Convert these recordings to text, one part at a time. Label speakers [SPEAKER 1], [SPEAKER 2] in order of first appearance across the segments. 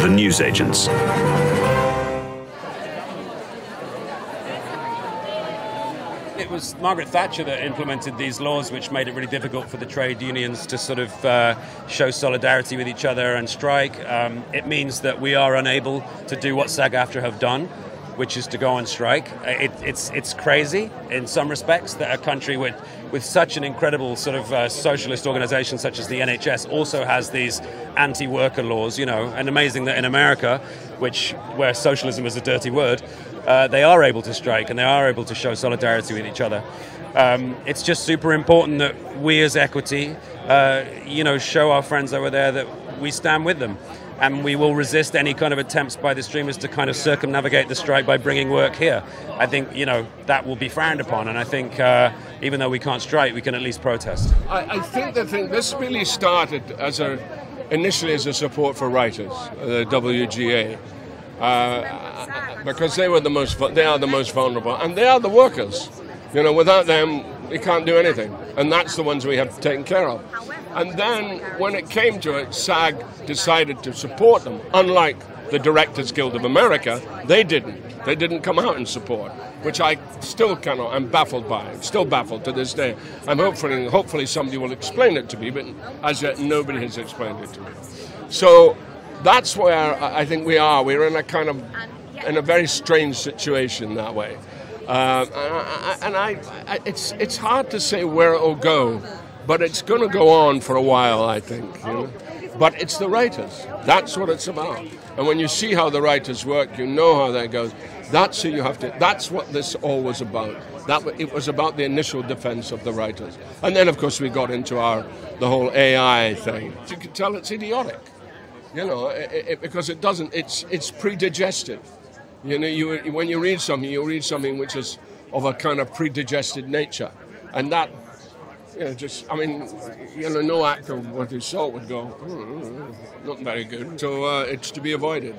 [SPEAKER 1] the newsagents.
[SPEAKER 2] It was Margaret Thatcher that implemented these laws, which made it really difficult for the trade unions to sort of show solidarity with each other and strike. It means that we are unable to do what SAG-AFTRA have done, which is to go on strike. It's crazy in some respects that a country with such an incredible sort of socialist organisation such as the NHS also has these anti-worker laws, you know, and amazing that in America, where socialism is a dirty word, they are able to strike and they are able to show solidarity with each other. It's just super important that we as Equity, show our friends over there that we stand with them. And we will resist any kind of attempts by the streamers to kind of circumnavigate the strike by bringing work here. I think, that will be frowned upon. And I think even though we can't strike, we can at least protest.
[SPEAKER 3] I think this really started initially as a support for writers, the WGA. Because they are the most vulnerable, and they are the workers. Without them, we can't do anything, and that's the ones we have taken care of. And then, when it came to it, SAG decided to support them. Unlike the Directors Guild of America, they didn't. They didn't come out and support, which I still cannot. I'm baffled by. I'm still baffled to this day. I'm hopefully somebody will explain it to me, but as yet nobody has explained it to me. So that's where I think we are. We're in a very strange situation that way. It's hard to say where it will go, but it's going to go on for a while, I think. But it's the writers. That's what it's about. And when you see how the writers work, you know how that goes. That's who you have to. That's what this all was about. It was about the initial defense of the writers. And then, of course, we got into the whole AI thing. You can tell it's idiotic. Because it doesn't. It's predigested. When you read something which is of a kind of predigested nature, and that, no actor what he saw would go, not very good. So it's to be avoided.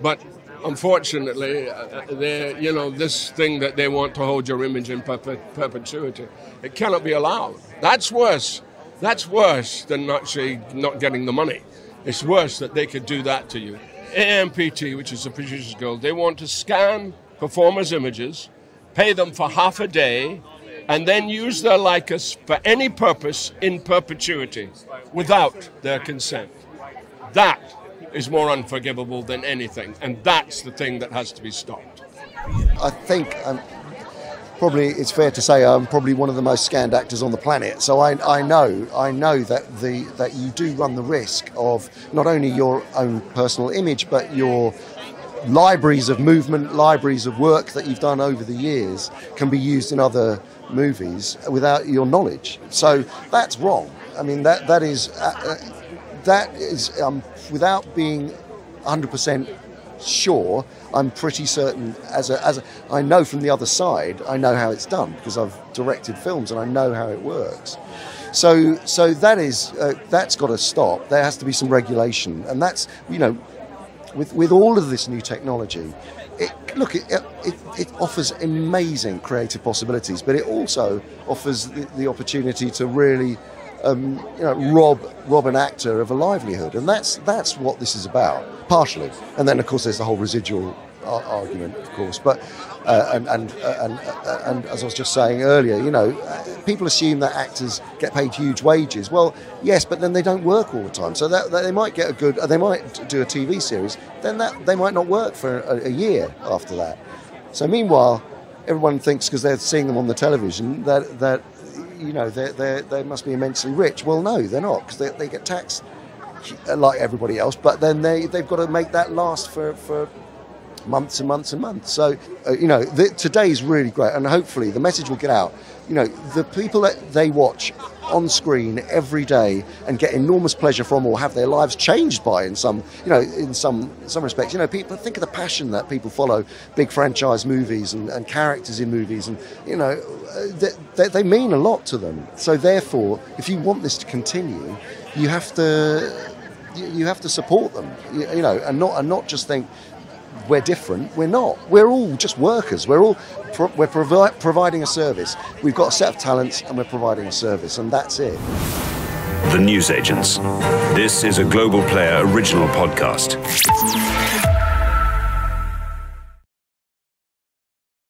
[SPEAKER 3] But unfortunately, this thing that they want to hold your image in perpetuity, it cannot be allowed. That's worse. That's worse than actually not getting the money. It's worse that they could do that to you. AMPT, which is the Producers Guild, they want to scan performers' images, pay them for half a day, and then use their likeness for any purpose in perpetuity without their consent. That is more unforgivable than anything, and that's the thing that has to be stopped.
[SPEAKER 4] I think probably it's fair to say I'm probably one of the most scanned actors on the planet. So I know that you do run the risk of not only your own personal image, but your libraries of movement, libraries of work that you've done over the years can be used in other movies without your knowledge. So that's wrong. I mean, that is without being 100% sure, I'm pretty certain. I know from the other side, I know how it's done because I've directed films and I know how it works. So that's got to stop. There has to be some regulation, and that's with all of this new technology. It offers amazing creative possibilities, but it also offers the opportunity to really rob an actor of a livelihood, and that's what this is about, partially. And then, of course, there's the whole residual argument, of course. But and as I was just saying earlier, people assume that actors get paid huge wages. Well, yes, but then they don't work all the time. So that they might get they might do a TV series, then they might not work for a year after that. So meanwhile, everyone thinks because they're seeing them on the television that they must be immensely rich. Well, no, they're not, because they get taxed like everybody else. But then they've got to make that last for months and months and months. So today is really great, and hopefully the message will get out. The people that they watch on screen every day and get enormous pleasure from, or have their lives changed by in some respects. People think of the passion that people follow big franchise movies and characters in movies, and they mean a lot to them. So therefore, if you want this to continue, you have to support them, and not just think we're different. We're not. We're all just workers. We're providing a service. We've got a set of talents, and we're providing a service, and that's it.
[SPEAKER 1] The Newsagents. This is a Global Player original podcast.